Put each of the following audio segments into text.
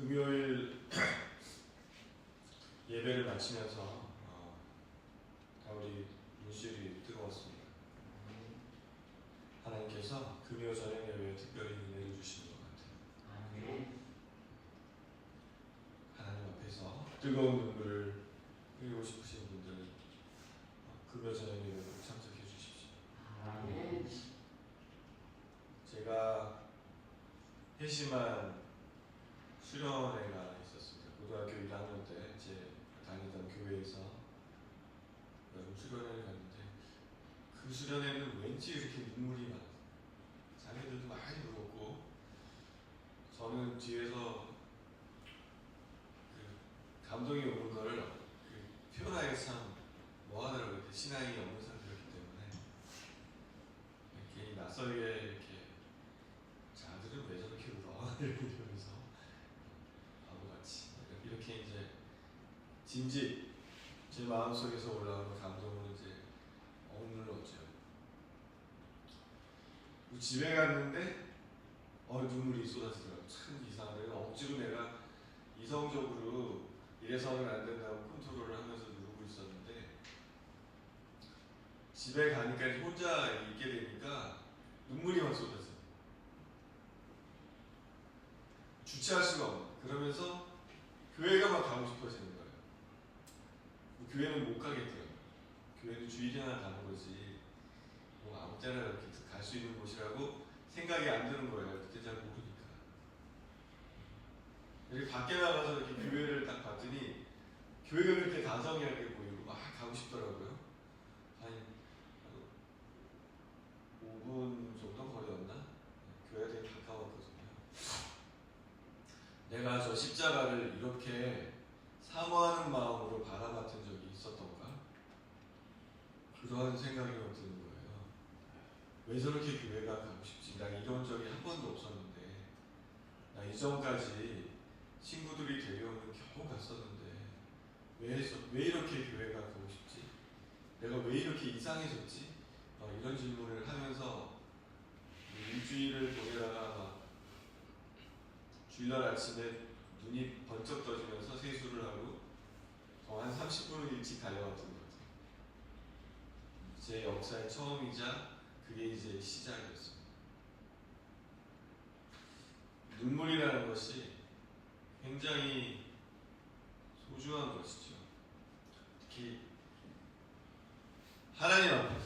금요일 예배를 마치면서 다 우리 눈시울이 뜨거웠습니다. 하나님께서 금요 저녁 예배에 특별히 내려주시는 것 같아요. 하나님 앞에서 뜨거운 눈물을 흘리고 싶으신 분들 금요 저녁 예배에 참석해 주십시오. 제가 회심한 수련회가 있었습니다. 고등학교 1학년 때 제 다니던 교회에서 여름 수련회를 갔는데 그 수련회는 왠지 이렇게 눈물이 많아요. 자매들도 많이 울었고 저는 뒤에서 그 감동이 오는 걸 표현하기 참 뭐하더라고요. 신앙이 없는 상태였기 때문에 괜히 낯설게 이렇게 자들은 왜 저렇게 울어? 이렇게 이러면서 바보같이 이렇게 이제 짐짓 제 마음속에서 올라오는 감동을 이제 억눌렀죠. 집에 갔는데 눈물이 쏟아지더라고요. 참 이상하네요. 억지로 내가 이성적으로 이래서는 안 된다고 컨트롤을 하면서 누르고 있었는데 집에 가니까 혼자 있게 되니까 눈물이 막 쏟아져요. 주체할 수가 없는. 그러면서 교회가 막 가고 싶어지는 거예요. 교회는 못 가겠더라고요. 교회는 주일이나 가는 거지 뭐 아무 때나 이렇게 갈 수 있는 곳이라고 생각이 안 드는 거예요. 그때 잘 모르니까. 이렇게 밖에 나가서 이렇게 교회를 딱 봤더니 교회가 그렇게 다정하게 보이고 막 가고 싶더라고요. 한 5분 정도 거리였나? 교회가 되게 가까웠거든요. 내가 저 십자가를 이렇게 사모하는 마음으로 바라봤던 적이 있었던가? 그러한 생각이 드는 거예요. 왜 저렇게 교회가 가고 싶지? 난 이런 적이 한 번도 없었는데 나 이전까지 친구들이 데려오면 겨우 갔었는데 왜 이렇게 교회가 가고 싶지? 내가 왜 이렇게 이상해졌지? 이런 질문을 하면서 일주일을 보내다가 주일날 아침에 눈이 번쩍 떠지면서 세수를 하고 한 30분을 일찍 달려왔던 것 같아요. 제 역사의 처음이자 그게 이제 시작이었습니다. 눈물이라는 것이 굉장히 소중한 것이죠. 특히 하나님 앞에서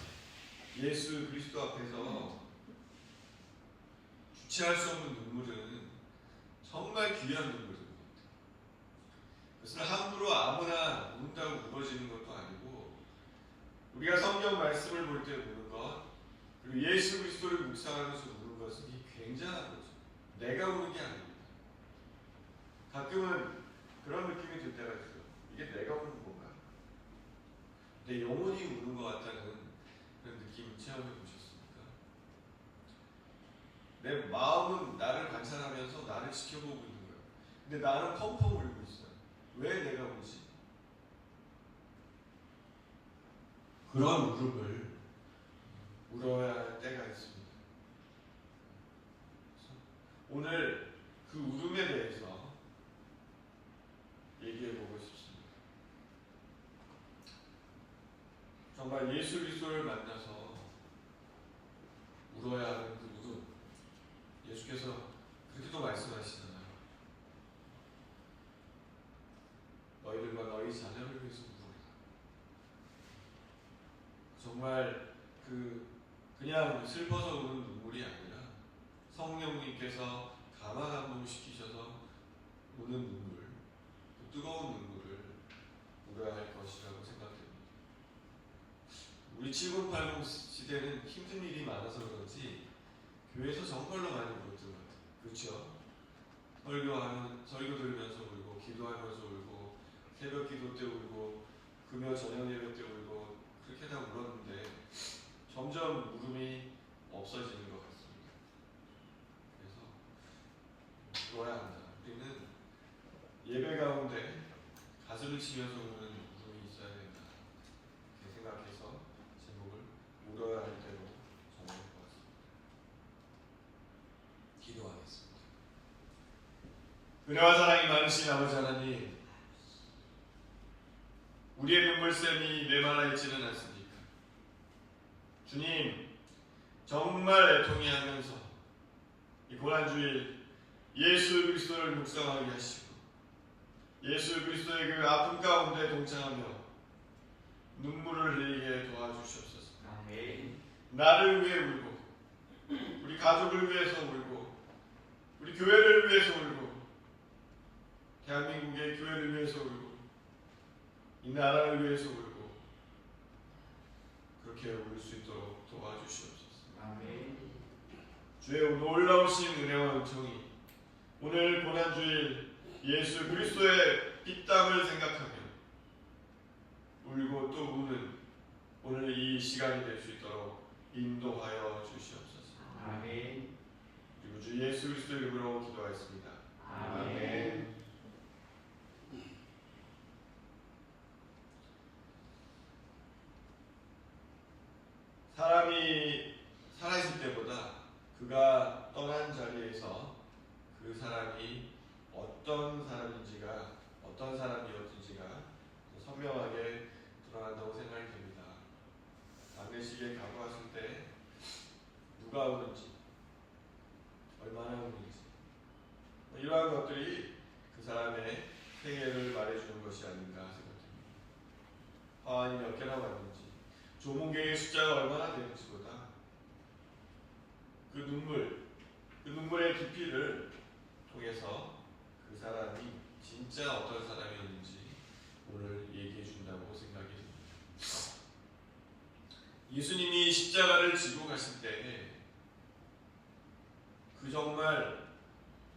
예수 그리스도 앞에서 주체할 수 없는 눈물은 정말 귀한 눈물인 것 같아요. 그것을 함부로 아무나 운다고 울어지는 것도 아니고 우리가 성경 말씀을 볼 때 우는 것 그리고 예수 그리스도를 묵상하면서 우는 것은 굉장한 거죠. 내가 우는 게 아닙니다. 가끔은 그런 느낌이 들 때가 있어요. 이게 내가 우는 건가? 내 영혼이 우는 것 같다는 그런 느낌을 체험해 보셨습니까? 내 마음은 나를 관찰하면서 나를 지켜보고 있는 거예요. 근데 나는 펑펑 울고 있어요. 왜 내가 울지? 그런 울음을 울어야 할 때가 있습니다. 오늘 그 울음에 대해서 얘기해보고 싶습니다. 정말 예수 그리스도를 만나서 울어야 하는 그 울음, 예수께서 그렇게도 말씀하시잖아요. 너희들과 너희 자녀를 위해서 울어라. 정말 그냥 슬퍼서 우는 눈물이 아니라 성령님께서 감화 감동시키셔서 우는 눈물, 그 뜨거운 눈물을 울어야 할 것이라고 생각됩니다. 우리 7080 시대는 힘든 일이 많아서 그런지 교회에서 정말로 많이 울었던 것 같아요. 그렇죠? 설교 들으면서 울고 기도하면서 울고 새벽 기도 때 울고 금요 저녁 예배 때 울고 그렇게 다 울었는데 점점 울음이 없어지는 것 같습니다. 그래서 울어야 한다. 우리는 예배 가운데 가슴을 치면서 우는 울음이 있어야 된다. 이렇게 생각해서 제목을 울어야 할 때로 정할 것 같습니다. 기도하겠습니다. 은혜와 사랑이 많으신 아버지 하나님, 우리의 눈물샘이 메말라 있지는 않습니까? 주님, 정말 애통해하면서 이 고난주일 예수 그리스도를 묵상하게 하시고 예수 그리스도의 그 아픔 가운데 동참하며 눈물을 흘리게 도와주시옵소서. 아멘. 나를 위해 울고 우리 가족을 위해서 울고 우리 교회를 위해서 울고 대한민국의 교회를 위해서 울고 이 나라를 위해서 울고 그렇게 울 수 있도록 도와주시옵소서. 아멘. 주의 놀라우신 은혜와 은총이 오늘 고난주일 예수 그리스도의 핏땀을 생각하며 울고 또 우는 오늘 이 시간이 될 수 있도록 인도하여 주시옵소서. 아멘. 그리고 주 예수 그리스도의 이름으로 기도하였습니다. 아멘. 사람이 살아있을 때보다 그가 떠난 자리에서 그 사람이 어떤 사람인지가 어떤 사람이었는지가 선명하게 드러난다고 생각이 됩니다. 장례식에 가고 왔을 때 누가 우는지 얼마나 우는지 이러한 것들이 그 사람의 생애를 말해주는 것이 아닌가 생각됩니다. 화환이 몇 개나 왔는지 조문객의 숫자가 얼마나 되는지보다 그 눈물의 깊이를 통해서 그 사람이 진짜 어떤 사람이었는지 오늘 얘기해 준다고 생각이 듭니다. 예수님이 십자가를 지고 가실 때 그 정말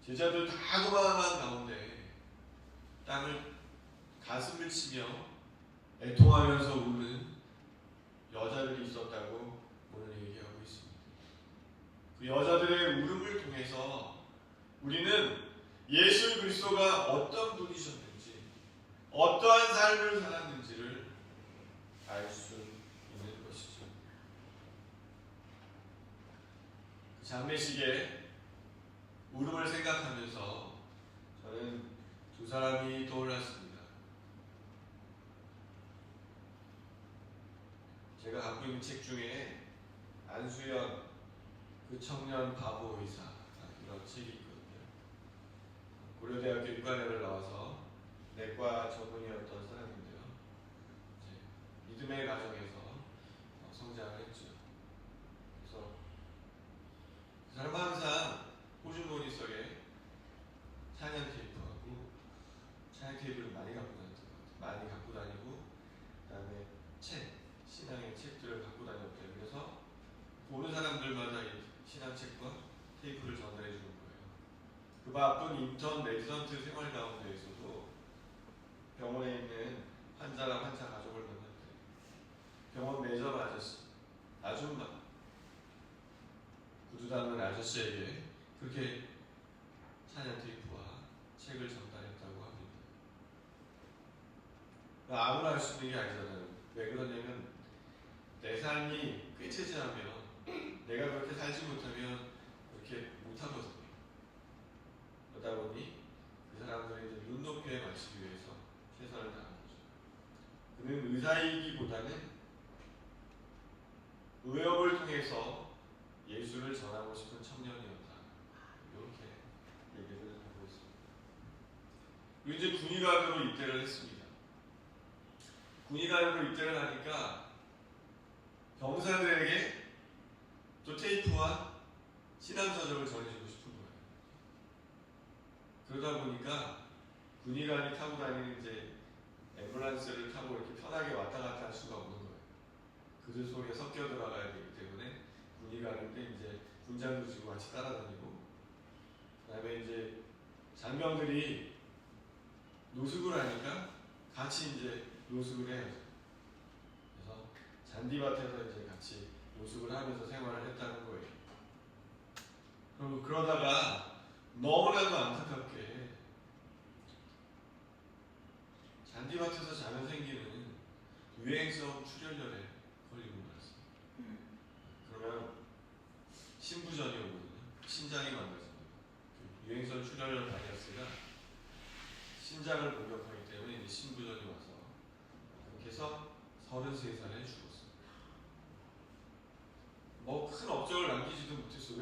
제자들 다 도망한 가운데 땅을 가슴을 치며 애통하면서 우는 여자들이 있었다고 오늘 얘기하고 있습니다. 그 여자들의 울음을 통해서 우리는 예수 그리스도가 어떤 분이셨는지 어떠한 삶을 살았는지를 알 수 있는 것이죠. 그 장례식에 울음을 생각하면서 저는 두 사람이 떠올랐습니다. 제가 갖고 있는 책 중에 안수연 그 청년 바보 의사 이런 책이 있거든요. 고려대학교 육관회를 나와서 내과 전문의였던 사람인데요. 믿음의 가정에서 성장을 했죠. 그래서 그 사람은 항상 호주머니 속에 찬양 테이프하고 찬양 테이프를 많이 갖고 다녔던 것 같아요. 많이 갖고 다니고 그다음에 신앙의 책들을 갖고 다녔대요. 그래서 보는 사람들마다 이 신앙책과 테이프를 전달해 주는 거예요. 그 바쁜 인턴 레지던트 생활 가운데에서도 병원에 있는 환자랑 환자 가족을 만났대요. 병원 매점 아줌마 구두 닦는 아저씨에게 그렇게 찬양 테이프와 책을 전달했다고 합니다. 아무나 할 수 있는 게 아니잖아요. 왜 그러냐면 내 삶이 꾀체지하면 내가 그렇게 살지 못하면 그렇게 못하거든요. 그러다 보니 그 사람들이 이제 눈높이에 맞추기 위해서 최선을 다하는 거죠. 그는 의사이기보다는 의협을 통해서 예수를 전하고 싶은 청년이었다. 이렇게 얘기를 하고 있습니다. 그리고 이제 군의관으로 입대를 했습니다. 군의관으로 입대를 하니까 병사들에게 또 테이프와 신앙서적을 전해주고 싶은 거예요. 그러다 보니까 군의관이 타고 다니는 이제 앰뷸런스를 타고 이렇게 편하게 왔다 갔다 할 수가 없는 거예요. 그들 속에 섞여 들어가야 되기 때문에 군의관인데 이제 군장도 지고 같이 따라다니고 그다음에 이제 장병들이 노숙을 하니까 같이 이제 노숙을 해야죠. 그래서 잔디밭에서 이제 같이 노숙을 하면서 생활을 했다는 거예요. 그러다가 너무나도 안타깝게 잔디밭에서 자면 생기는 유행성 출혈열에 걸리는 거였습니다. 그러면 신부전이 오거든요. 신장이 망가집니다. 유행성 출혈열 바이러스가 신장을 공격하기 때문에 이제 신부전이 와서 그렇게 해서 33살에 죽었어요. 뭐 큰 업적을 남기지도 못했어.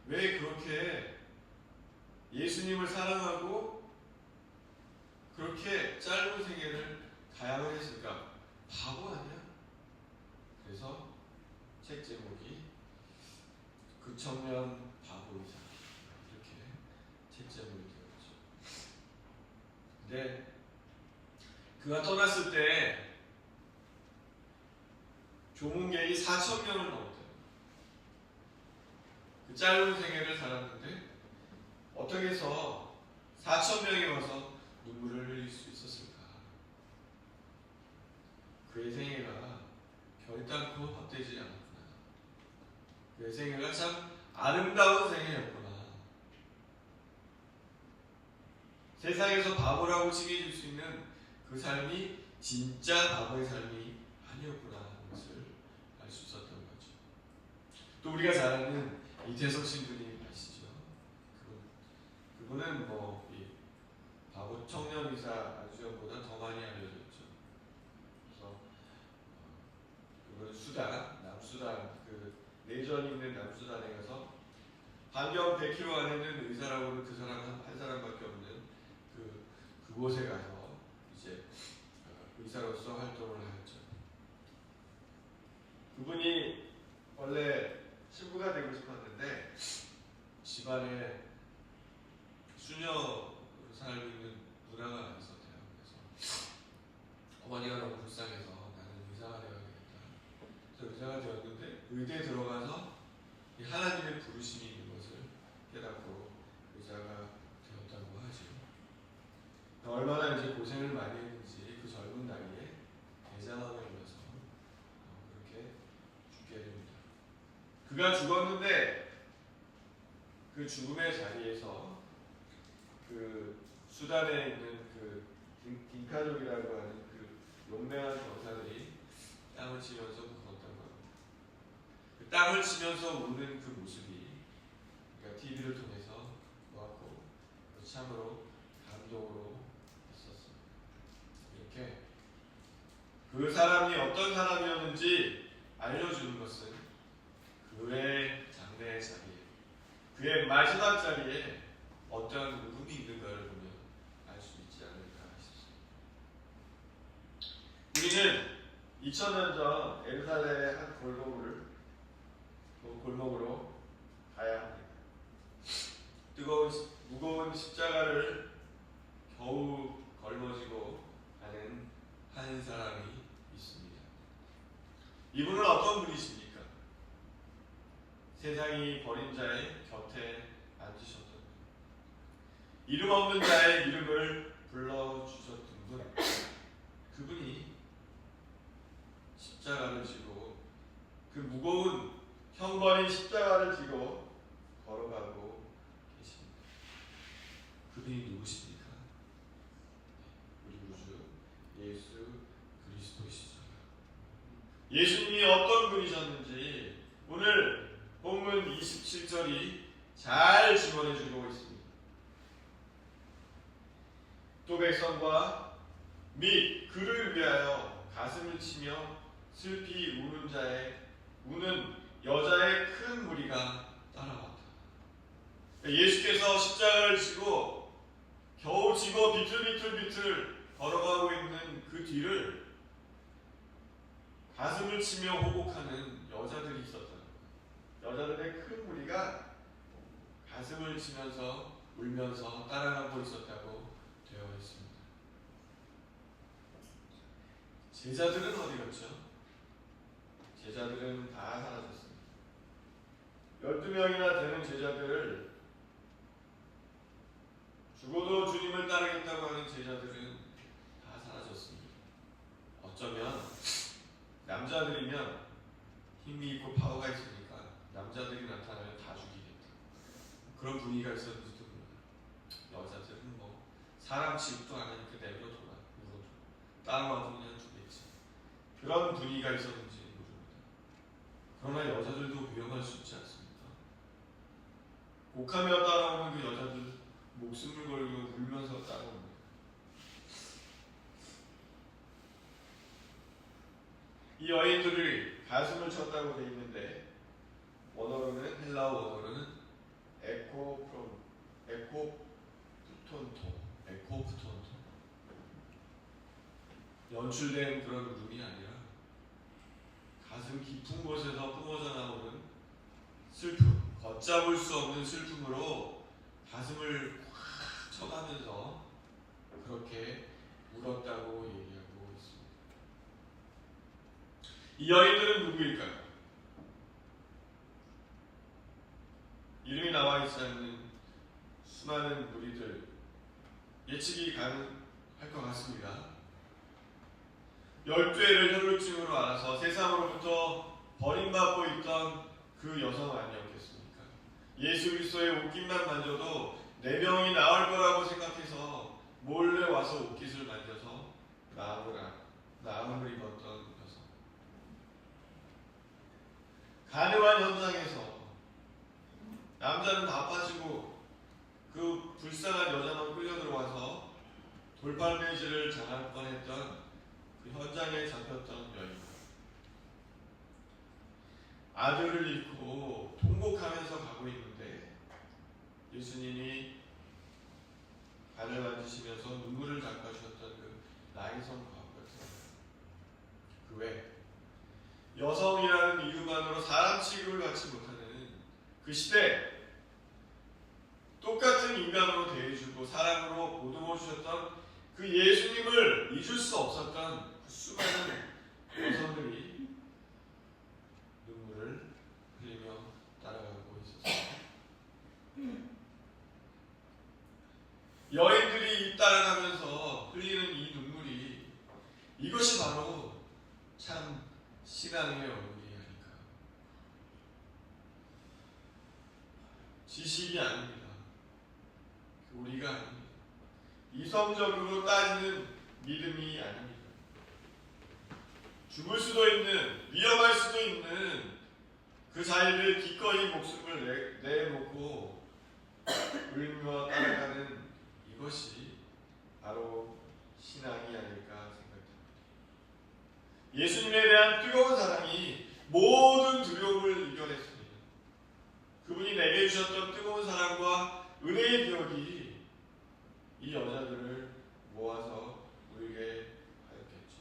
왜 그렇게 예수님을 사랑하고 그렇게 짧은 생애를 가양을 했을까? 바보 아니야? 그래서 책 제목이 그 청년 바보이자 이렇게 책 제목이 되었죠. 근데 그가 떠났을 때 교문객이 4,000명을 넘었대요. 그 짧은 생애를 살았는데 어떻게 해서 4,000명이 와서 눈물을 흘릴 수 있었을까? 그의 생애가 결단코 헛되지 않았구나. 그의 생애가 참 아름다운 생애였구나. 세상에서 바보라고 칭해줄 수 있는 그 삶이 진짜 바보의 삶이 아니었구나 하는 것을 알 수 있었던 거죠. 또 우리가 잘 아는 이태석 신부님 아시죠? 그분은 이 바보 청년 의사 안수영보다 더 많이 알려져 있죠. 그래서 그분은 수단, 남수단, 그 내전 있는 남수단에 가서 반경 100km 안에는 의사라고는 그 사람 한 사람밖에 없는 그곳에 가서 이제 의사로서 활동을 하였죠. 그분이 원래 신부가 되고 싶었는데 집안에 수녀로 살고 있는 누나가 있었대요. 그래서 어머니가 너무 불쌍해서 나는 의사가 되어야겠다. 그래서 의사가 되었는데 의대에 들어가서 이 하나님의 부르심이 있는 것을 깨닫고 의사가 되었다고 하죠. 얼마나 이제 고생을 많이 했는지 그 젊은 나이에 대장암에 걸려서 그렇게 죽게 됩니다. 그가 죽었는데 그 죽음의 자리에서 그 수단에 있는 그 딩카족이라고 하는 그 용맹한 병사들이 땅을 치면서 울었다고 합니다. 그 땅을 치면서 우는 그 모습이 그러니까 TV를 통해서 보았고 참으로 감동으로 있었습니다. 이렇게 그 사람이 어떤 사람이었는지 알려주는 것은 그의 장례의 자리에, 그의 마지막 자리에 어떠한 울음이 있는가를 보면 알 수 있지 않을까 싶습니다. 우리는 2000년 전 예루살렘의 한 골목으로 가야 합니다. 무거운 십자가를 겨우 걸머지고 가는 한 사람이 있습니다. 이분은 어떤 분이십니까? 세상이 버린 자의 곁에 앉으셨던 분, 이름 없는 자의 이름을 불러주셨던 분, 그분이 십자가를 지고 그 무거운 형벌인 십자가를 지고 걸어가고 계십니다. 그분이 누구십니까? 우리 구주 예수 그리스도시죠. 예수님이 어떤 분이셨는지 오늘 본문 27절이 잘 증언해주고 있습니다. 또 백성과 및 그를 위하여 가슴을 치며 슬피 우는 여자의 큰 무리가 따라왔다. 예수께서 십자가를 지고 겨우 지고 비틀비틀 걸어가고 있는 그 뒤를 가슴을 치며 호곡하는 여자들이 있었다. 여자들의 큰 무리가 가슴을 치면서 울면서 따라가고 있었다고 되어 있습니다. 제자들은 어디 갔죠? 제자들은 다 사라졌습니다. 12명이나 되는 제자들을, 죽어도 주님을 따르겠다고 하는 제자들은 다 사라졌습니다. 어쩌면 남자들이면 힘이 있고 파워가 있으니까 남자들이 나타나면 다 죽이겠다, 그런 분위기가 있었는지도 몰라요. 여자들은 사람 취급도 안 하니까 내버려둬라, 물어도 따라와도 그냥 죽겠지, 그런 분위기가 있었는지 모릅니다. 그러나 여자들도 위험할 수 있지 않습니까? 곡하며 따라오는 그 여자들 목숨을 걸고 울면서 따라옵니다. 이 여인들이 가슴을 쳤다고 되어 있는데 원어로는 헬라어 원어로는 에코프톤토 연출된 그런 울음이 아니라 가슴 깊은 곳에서 뿜어져 나오는 슬픔, 걷잡을 수 없는 슬픔으로 가슴을 확 쳐가면서 그렇게 울었다고 얘기하고 있습니다. 이 여인들은 누구일까요? 이름이 나와 있지 않는 수많은 무리들 예측이 가능할 것 같습니다. 12회를 혈루증으로 앓아서 세상으로부터 버림받고 있던 그 여성 아니었겠습니까? 예수 그리스도의 옷깃만 만져도 4명이 나을 거라고 생각해서 몰래 와서 옷깃을 만져서 나음을 입었던 여성. 가늠한 현장에서 남자는 다 빠지고 그 불쌍한 여자만 끌려 들어와서 돌팔매질을 당할 뻔했던 그 현장에 잡혔던 여인. 아들을 잃고 통곡하면서 가고 있는데 예수님이 발을 만지시면서 눈물을 닦아주셨던 그 나이성 과부 같은 그 외 여성이라는 이유만으로 사람 취급을 받지 못하는 그 시대 똑같은 인간으로 대해주고 사랑으로 보듬어 주셨던 그 예수님을 잊을 수 없었던 그 수많은 여성들이 눈물을 흘리며 따라가고 있었습니다. 여인들이 따라가면서 흘리는 이 눈물이 이것이 바로 참 신앙의 얼굴이 아닐까. 지식이 아닙니다. 우리가 아닙니다. 이성적으로 따지는 믿음이 아닙니다. 죽을 수도 있는, 위험할 수도 있는 그 자리를 기꺼이 목숨을 내놓고 울며 따라가는 이것이 바로 신앙이 아닐까 생각합니다. 예수님에 대한 뜨거운 사랑이 모든 두려움을 이겨냈습니다. 그분이 내게 주셨던 뜨거운 사랑과 은혜의 기억이 이 여자들을 모아서 울게 하였겠죠.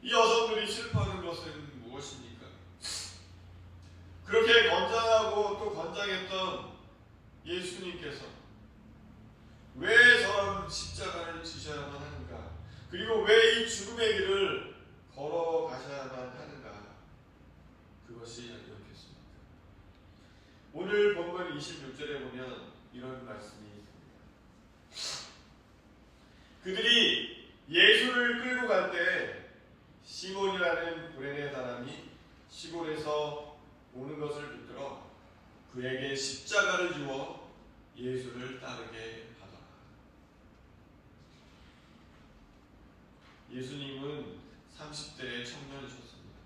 이 여성들이 슬퍼하는 것은 무엇입니까? 그렇게 건장하고 또 건장했던 예수님께서 왜 저런 십자가를 지셔야만 하는가? 그리고 왜 이 죽음의 길을 걸어가셔야만 하는가? 그것이 아니었겠습니까? 오늘 본문 26절에 보면 이런 말씀이 있습니다. 그들이 예수를 끌고 갈 때 시몬이라는 구레네 사람이 시골에서 오는 것을 붙들어 그에게 십자가를 주어 예수를 따르게 하더라. 예수님은 30대의 청년이셨습니다.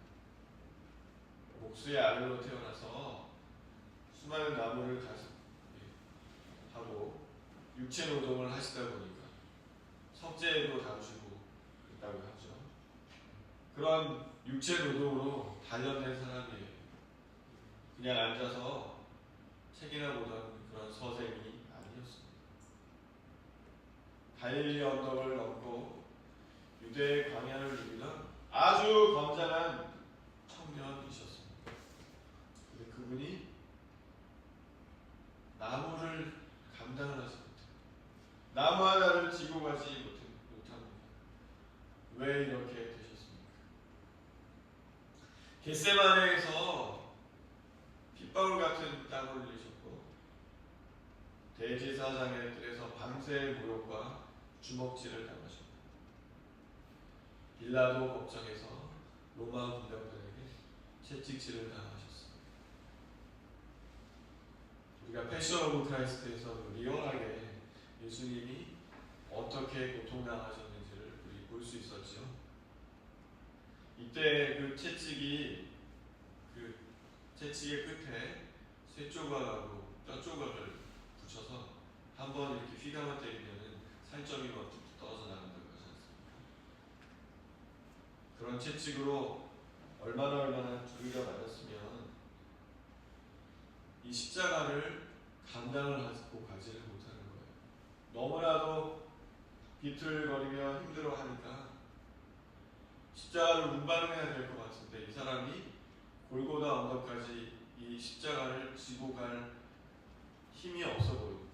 목수의 아들로 태어나서 수많은 나무를 하고 육체 노동을 하시다 보니까 석재도 다루시고 있다고 하죠. 그런 육체 노동으로 단련된 사람이에요. 그냥 앉아서 책이나 보던 그런 서생이 아니었습니다. 갈릴리 언덕을 넘고 유대의 광야를 누비던 아주 건장한 청년이셨습니다. 근데 그분이 나무를 감당을 하지 못합니다. 나무 하나를 지고 가지 못합니다. 왜 이렇게 되셨습니까? 겟세마네에서 핏방울 같은 땀을 흘리셨고 대제사장의 뜰에서 밤새 모욕과 주먹질을 당하셨고 빌라도 법정에서 로마 군병들에게 채찍질을 당하셨습니다. 우리가 패션 오브 크라이스트에서 리얼하게 예수님이 어떻게 고통당하셨는지를 우리 볼 수 있었죠. 이때 그 채찍의 끝에 쇠 조각하고 뼈 조각을 붙여서 한번 이렇게 휘감아 때리면 살점이 막 뚝뚝 떨어져 나간다고 하지 않습니까? 그런 채찍으로 얼마나 두들겨 맞았으면 이 십자가를 감당을 하고 가지를 못하는 거예요. 너무나도 비틀거리며 힘들어하니까 십자가를 운반해야 될 것 같은데 이 사람이 골고다 언덕까지 이 십자가를 지고 갈 힘이 없어 보입니다.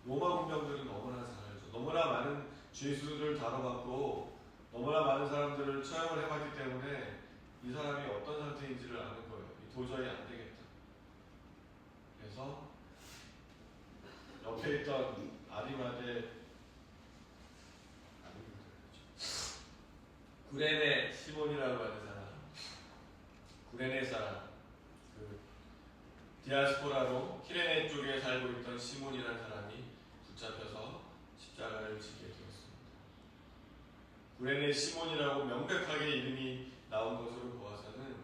로마 군병들은 너무나 잘 알죠. 너무나 많은 죄수들을 다뤄봤고 너무나 많은 사람들을 처형을 해봤기 때문에 이 사람이 어떤 상태인지를 아는 거예요. 도저히 안 되겠다. 그래서 옆에 있던 구레네 시몬이라고 하는 사람, 구레네 사람, 그 디아스포라로 키레네 쪽에 살고 있던 시몬이라는 사람이 붙잡혀서 십자가를 지게 되었습니다. 구레네 시몬이라고 명백하게 이름이 나온 것으로 보아서는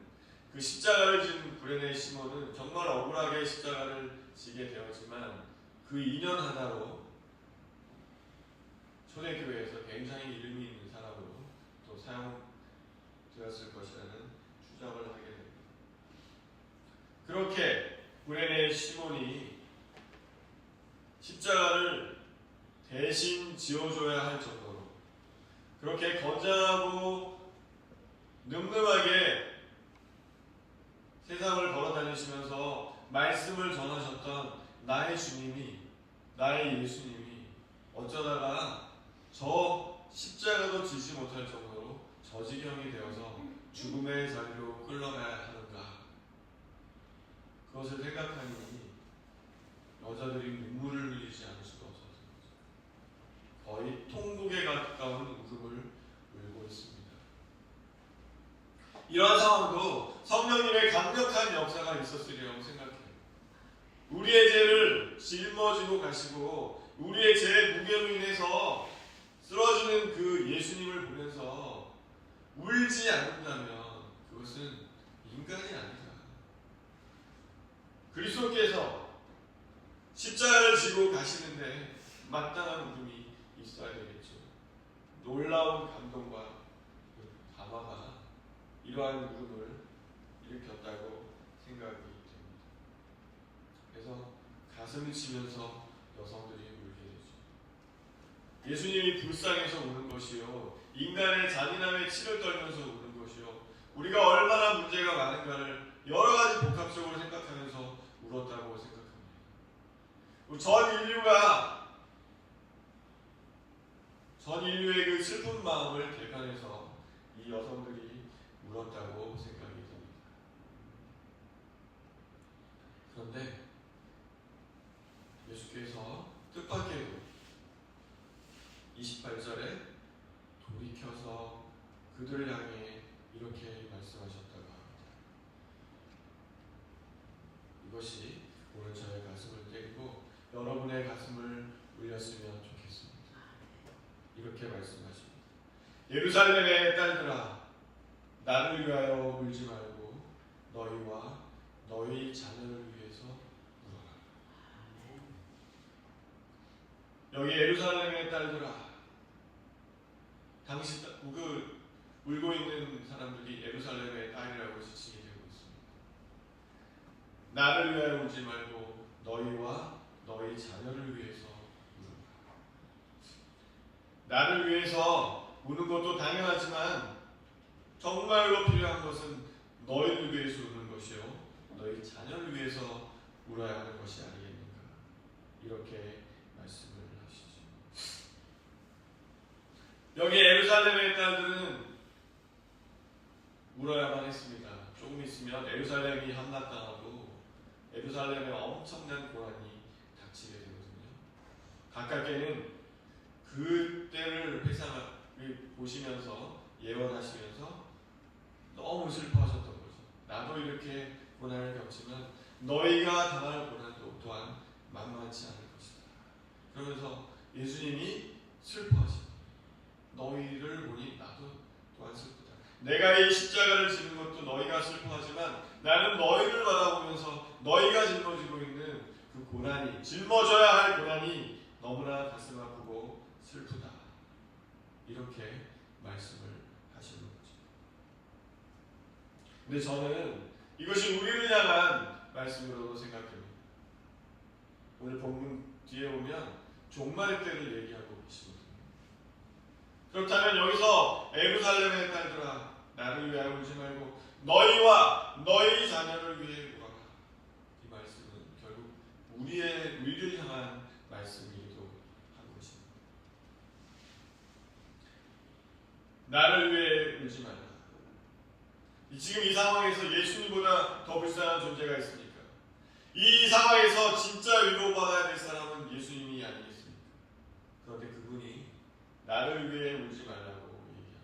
그 십자가를 진 구레네 시몬은 정말 억울하게 십자가를 지게 되었지만 그 인연 하나로 초대교회에서 굉장히 이름이 있는 사람으로 또 사용되었을 것이라는 추정을 하게 됩니다. 그렇게 구레네 시몬이 십자가를 대신 지어줘야 할 정도로 그렇게 건장하고 늠름하게 세상을 걸어다니시면서 말씀을 전하셨던 나의 주님이, 나의 예수님이 어쩌다가 저 십자가도 지지 못할 정도로 저지경이 되어서 죽음의 자리로 끌려가야 하는가. 그것을 생각하니 여자들이 눈물을 흘리지 않을 수가 없었던 거죠. 거의 통곡에 가까운 웃음을 울고 있습니다. 이러한 상황도 성령님의 강력한 역사가 있었으리라고 생각해요. 우리의 죄를 짊어지고 가시고 우리의 죄의 무게로 인해서 쓰러지는 그 예수님을 보면서 울지 않는다면 그것은 인간이 아니다. 그리스도께서 십자가를 지고 가시는데 마땅한 울음이 있어야 되겠죠. 놀라운 감동과 감화가 이러한 울음을 일으켰다고 생각이 됩니다. 그래서 가슴을 치면서 여성들이 울게 되죠. 예수님이 불쌍해서 우는 것이요, 인간의 잔인함에 치를 떨면서 우는 것이요, 우리가 얼마나 문제가 많은가를 여러 가지 복합적으로 생각하면서 울었다고 생각합니다. 전 인류의 그 슬픈 마음을 대변해서 이 여성들이 울었다고 생각이 됩니다. 그런데 예수께서 뜻밖에도 28절에 돌이켜서 그들을 향해 이렇게 말씀하셨다고 합니다. 이것이 오늘 저의 가슴을 때리고 여러분의 가슴을 울렸으면 좋겠습니다. 이렇게 말씀하십니다. 예루살렘의 딸들아, 나를 위하여 울지 말고 너희와 너희 자녀를 위해서 울어라. 여기 예루살렘의 딸들아, 당시 울고 있는 사람들이 예루살렘의 딸이라고 지칭이 되고 있습니다. 나를 위하여 울지 말고 너희와 너희 자녀를 위해서 울어라. 나를 위해서 우는 것도 당연하지만 정말로 필요한 것은 너희를 위해서 우는 것이요, 너희 자녀를 위해서 울어야 하는 것이 아니겠는가. 이렇게 말씀을 하시죠. 여기 예루살렘의 딸들은 울어야만 했습니다. 조금 있으면 예루살렘이 함락당하고 예루살렘에 엄청난 고난이 닥치게 되거든요. 가깝게는 그때를 보시면서 예언하시면서 너무 슬퍼하셨던 거죠. 나도 이렇게 고난을 겪지만 너희가 당할 고난도 또한 만만치 않을 것이다. 그러면서 예수님이 슬퍼하십니다. 너희를 보니 나도 또한 슬프다. 내가 이 십자가를 지는 것도 너희가 슬퍼하지만 나는 너희를 바라보면서 너희가 짊어지고 있는 그 고난이, 짊어져야 할 고난이 너무나 가슴 아프고 슬프다. 이렇게 말씀을 하시는 거죠. 근데 저는 이것이 우리를 향한 말씀으로 생각합니다. 오늘 본문 뒤에 보면 종말의 때를 얘기하고 계시거든요. 그렇다면 여기서 에루살렘의 딸들아 나를 위하여 울지 말고 너희와 너희 자녀를 위해 울어라. 이 말씀은 결국 우리를 향한 말씀이기도 한 것입니다. 나를 위해 울지 말라. 지금 이 상황에서 예수님보다 더 불쌍한 존재가 있습니까? 이 상황에서 진짜 위로받아야 될 사람은 예수님이 아니겠습니까? 그런데 그분이 나를 위해 울지 말라고 얘기합니다.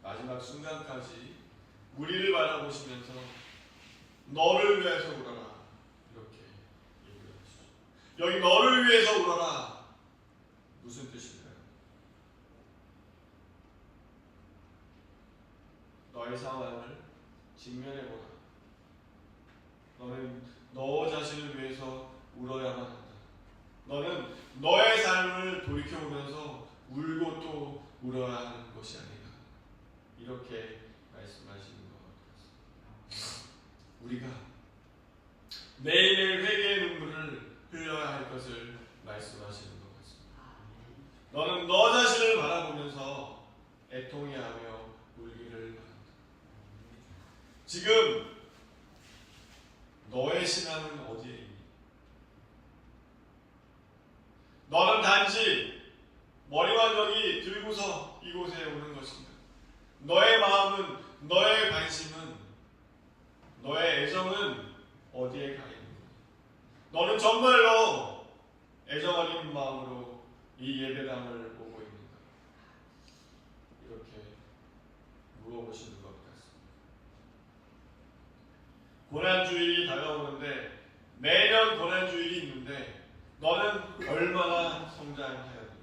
마지막 순간까지 우리를 바라보시면서 너를 위해서 울어라 이렇게 얘기를 하시죠. 여기 너를 위해서 울어라 무슨 뜻일까요? 너의 상황을 직면해보라. 너는 너 자신을 위해서 울어야만 한다. 너는 너의 삶을 돌이켜보면서 울고 또 울어야 하는 것이 아니다. 이렇게 말씀하시는 것 같습니다. 우리가 매일매일 회개의 눈물을 흘려야 할 것을 말씀하시는 것 같습니다. 너는 너 자신을 바라보면서 애통해하며 울기를 바란다. 지금 너의 신앙은 어디에 있니? 너는 단지 머리와 여기 들고서 이곳에 오는 것인가? 너의 마음은, 너의 관심은, 너의 애정은 어디에 가 있는 거야? 너는 정말로 애정 어린 마음으로 이 예배당을 오고 있는가? 이렇게 물어보시는 것 같습니다. 고난주일이 다가오는데 매년 고난주일이 있는데 너는 얼마나 성장하였느냐?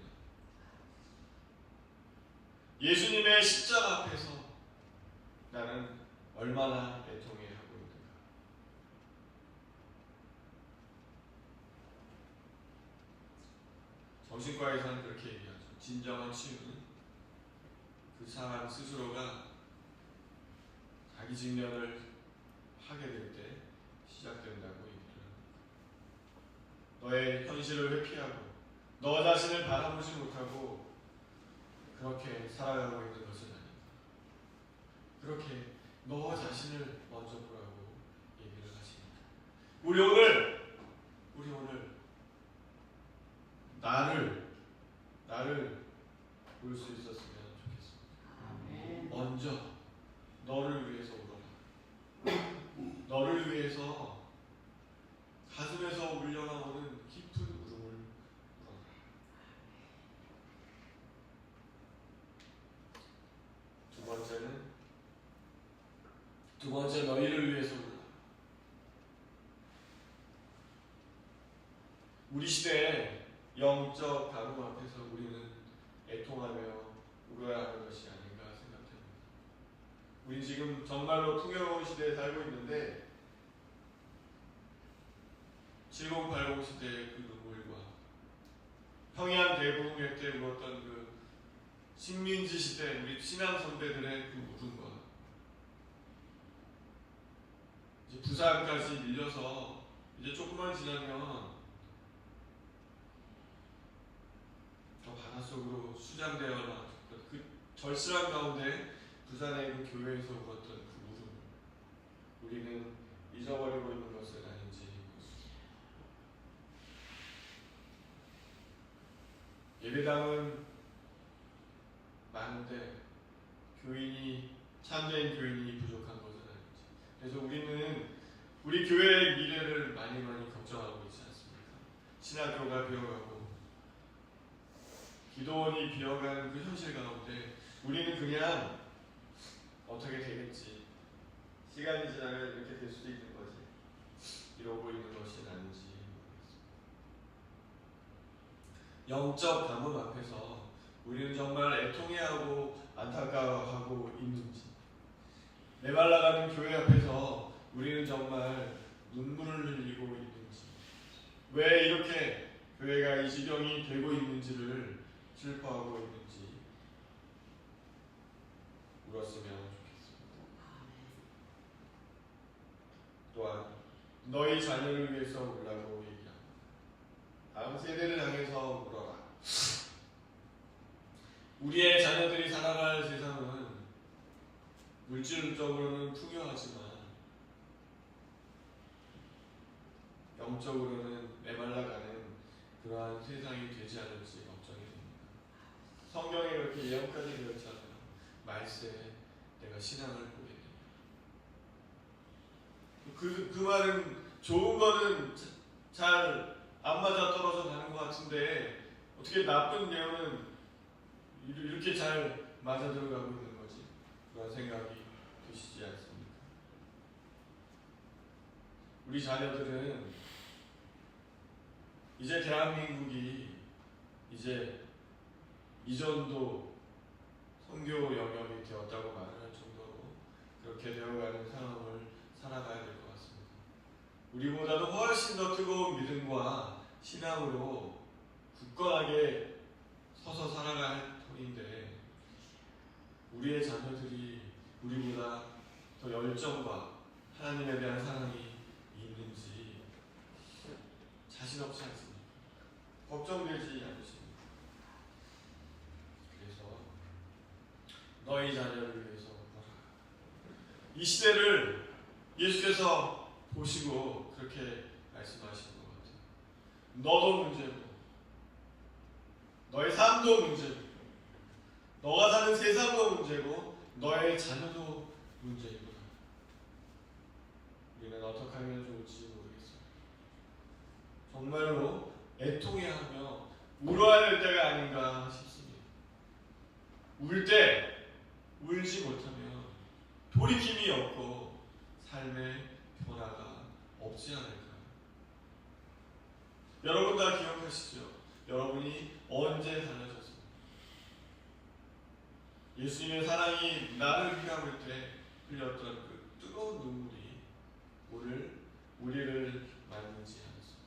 예수님의 십자가 앞에서 나는 얼마나 애통해 하고 있는가? 정신과에서는 그렇게 얘기하죠. 진정한 치유는 그 사람 스스로가 자기 직면을 하게 될 때 시작된다고 얘기를 합니다. 너의 현실을 회피하고 너 자신을 바라보지 못하고 그렇게 살아가고 있는 것은 아니다. 그렇게 너 자신을 먼저 보라고 얘기를 하십니다. 우리 오늘 나를 볼 수 있었으면 좋겠습니다. 먼저 너를 위해서 울어라. 너를 위해서 가슴에서 울려나오는 깊은 울음을 울어라. 두 번째 너희를 위해서 울어라. 우리 시대의 영적 가뭄 앞에서 우리는 애통하며 울어야 하는 것이 아닌가 생각됩니다. 우리 지금 정말로 풍요로운 시대에 살고 있는데 7080 시대의 그 눈물과 평양 대부흥회 때 울었던 그 식민지 시대 우리 신앙 선배들의 그 울음과 이제 부산까지 밀려서 이제 조금만 지나면 저 바닷속으로 수장되어나 그 절실한 가운데 부산의 그 교회에서 울었던 그 울음을 우리는 잊어버리고 있는 것은 아닌지 예배당은 많은데 참된 교인이 부족한 것은 아닌지. 그래서 우리는 우리 교회의 미래를 많이 걱정하고 있지 않습니까? 신학교가 비어가고 기도원이 비어가는 그 현실 가운데 우리는 그냥 어떻게 되겠지, 시간이 지나면 이렇게 될 수도 있는 거지, 이러고 있는 것이 아닌지 모르겠습니다. 영적 가뭄 앞에서 우리는 정말 애통해하고 안타까워하고 있는지, 메말라가는 교회 앞에서 우리는 정말 눈물을 흘리고 있는지, 왜 이렇게 교회가 이 지경이 되고 있는지를 슬퍼하고 있는지 울었으면 좋겠습니다. 또한 너희 자녀를 위해서 울라고 얘기합니다. 다음 세대를 향해서 울어라. 우리의 자녀들이 살아갈 세상은 물질적으로는 풍요하지만 영적으로는 메말라가는 그러한 세상이 되지 않을지 걱정이 됩니다. 성경에 그렇게 예언까지 되었잖아요. 말세에 내가 신앙을 보게 됩니다. 그 말은 좋은 거는 잘 안 맞아 떨어져 가는 것 같은데 어떻게 나쁜 예언은 이렇게 잘 맞아 들어가고 있는 거지? 그런 생각이 드시지 않습니까? 우리 자녀들은 이제 대한민국이 이제 이전도 선교 영역이 되었다고 말을 할 정도로 그렇게 되어가는 상황을 살아가야 될 것 같습니다. 우리보다도 훨씬 더 뜨거운 믿음과 신앙으로 굳건하게 서서 살아갈 터인데 우리의 자녀들이 우리보다 더 열정과 하나님에 대한 사랑이 있는지 자신 없지 않습니까? 걱정되지 않으십니까? 그래서 너희 자녀를 위해서 이 시대를 예수께서 보시고 그렇게 말씀하신 것 같아요. 너도 문제고 너의 삶도 문제고 너가 사는 세상도 문제고 너의 자녀도 문제이구나. 우리는 어떻게 하면 좋을지 모르겠어요. 정말로 애통해야 하며 울어야 될 때가 아닌가 싶습니다. 울 때 울지 못하면 돌이킴이 없고 삶의 변화가 없지 않을까. 여러분 다 기억하시죠? 여러분이 언제 달라졌습니까? 예수님의 사랑이 나를 휘감을 때 흘렸던 그 뜨거운 눈물이 오늘 우리를 만지지 않았습니다.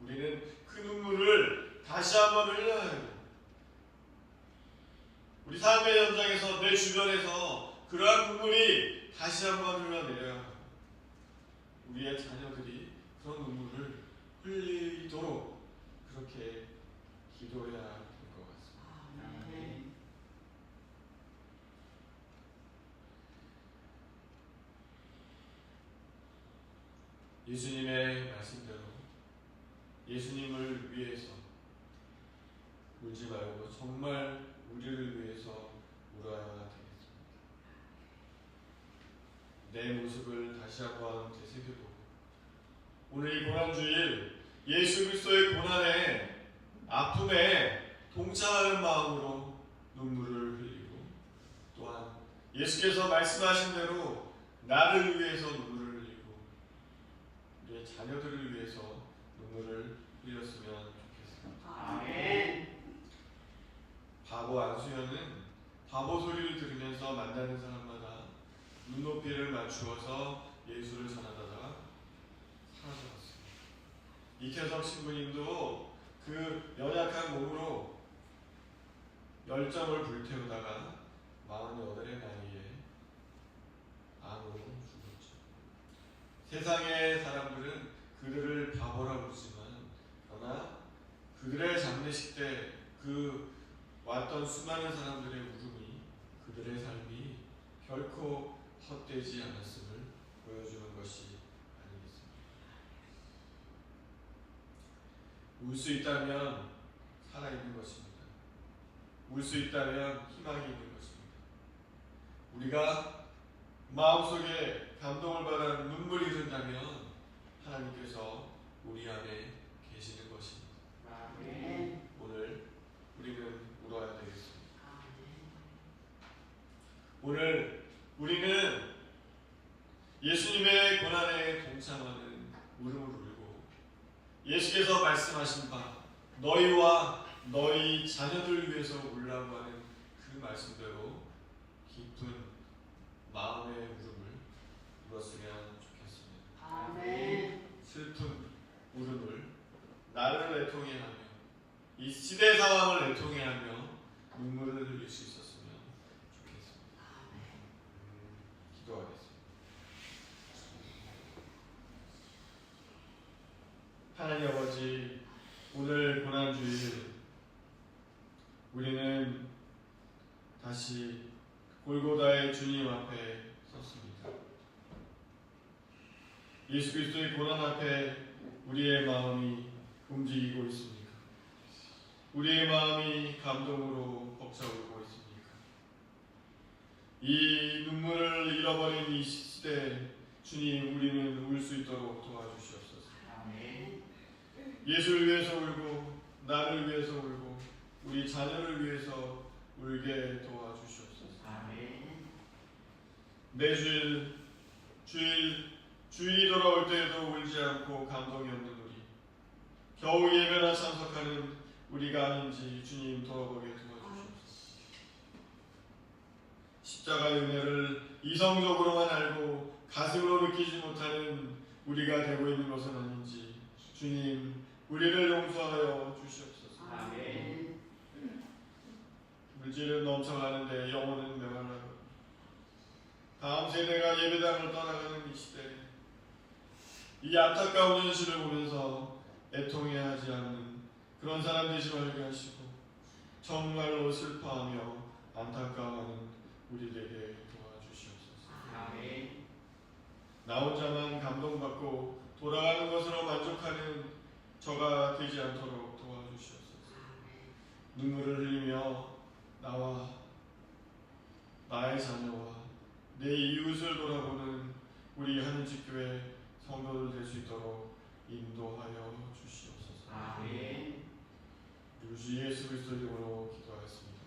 우리는 그 눈물을 다시 한번 흘려야 해요. 우리 삶의 현장에서 내 주변에서 그러한 눈물이 다시 한번 흘러내려야 합니다. 우리의 자녀들이 그런 눈물을 흘리도록 그렇게 기도해야 될 것 같습니다. 아멘. 예수님의 말씀대로 예수님을 위해서 울지 말고 정말 우리를 위해서 울어야 되겠습니다. 내 모습을 다시 한번 되새겨보고 오늘 이 고난주일 예수 그리스도의 고난에 아픔에 동참하는 마음으로 눈물을 흘리고 또한 예수께서 말씀하신 대로 나를 위해서 눈물을 흘리고 우리의 자녀들을 위해서 눈물을 흘렸으면 좋겠습니다. 아멘. 바보 안수현은 바보 소리를 들으면서 만나는 사람마다 눈높이를 맞추어서 예수를 전하다가 사라져갔습니다. 이태석 신부님도 그 연약한 몸으로 열정을 불태우다가 48의 나이에 암으로 죽었죠. 세상의 사람들은 그들을 바보라 부르지만 그러나 그들의 장례식 때 그 왔던 수많은 사람들의 울음이 그들의 삶이 결코 헛되지 않았음을 보여주는 것이 아니겠습니까? 울 수 있다면 살아있는 것입니다. 울 수 있다면 희망이 있는 것입니다. 우리가 마음속에 감동을 받아 눈물이 흐른다면 하나님께서 우리 안에 계시는 것입니다. 아멘. 오늘 우리는 울어야 되겠습니다. 오늘 우리는 예수님의 고난에 동참하는 울음을 울고 예수께서 말씀하신 바 너희와 너희 자녀들을 위해서 울라고 하는 그 말씀대로 깊은 마음의 울음을 울었으면 좋겠습니다. 아멘. 슬픈 울음을 나를 애통해 하며 이 시대 상황을 애통해 하며 눈물을 흘릴 수 있었으면 좋겠습니다. 하나님 아버지, 오늘 고난주일 우리는 다시 골고다의 주님 앞에 섰습니다. 예수 그리스도의 고난 앞에 우리의 마음이 움직이고 있습니까? 우리의 마음이 감동으로 벅차오르고 있습니까? 이 눈물을 잃어버린 이 시대에 주님, 우리는 울 수 있도록 도와주시옵소서. 아멘. 예수를 위해서 울고 나를 위해서 울고 우리 자녀를 위해서 울게 도와주시옵소서. 아멘. 매주일 주일이 돌아올 때에도 울지 않고 감동이 없는 우리, 겨우 예배나 참석하는 우리가 아닌지 주님 돌아보게 도와주시옵소서. 십자가의 은혜를 이성적으로만 알고 가슴으로 느끼지 못하는 우리가 되고 있는 것은 아닌지 주님, 우리를 용서하여 주시옵소서. 아멘. 물질은 넘쳐가는데 영혼은 메말라고, 다음 세대가 예배당을 떠나가는 이 시대, 이 안타까운 현실을 보면서 애통해야 하지 않는 그런 사람 되지 말게 하시고 정말로 슬퍼하며 안타까워하는 우리에게 도와주시옵소서. 아멘. 나 혼자만 감동받고 돌아가는 것으로 만족하는 저가 되지 않도록 도와주시옵소서. 눈물을 흘리며 나와 나의 자녀와 내 이웃을 돌아보는 우리 하늘집교회 성도들 될 수 있도록 인도하여 주시옵소서. 아멘. 우리 주 예수 그리스도 이름으로 기도하였습니다.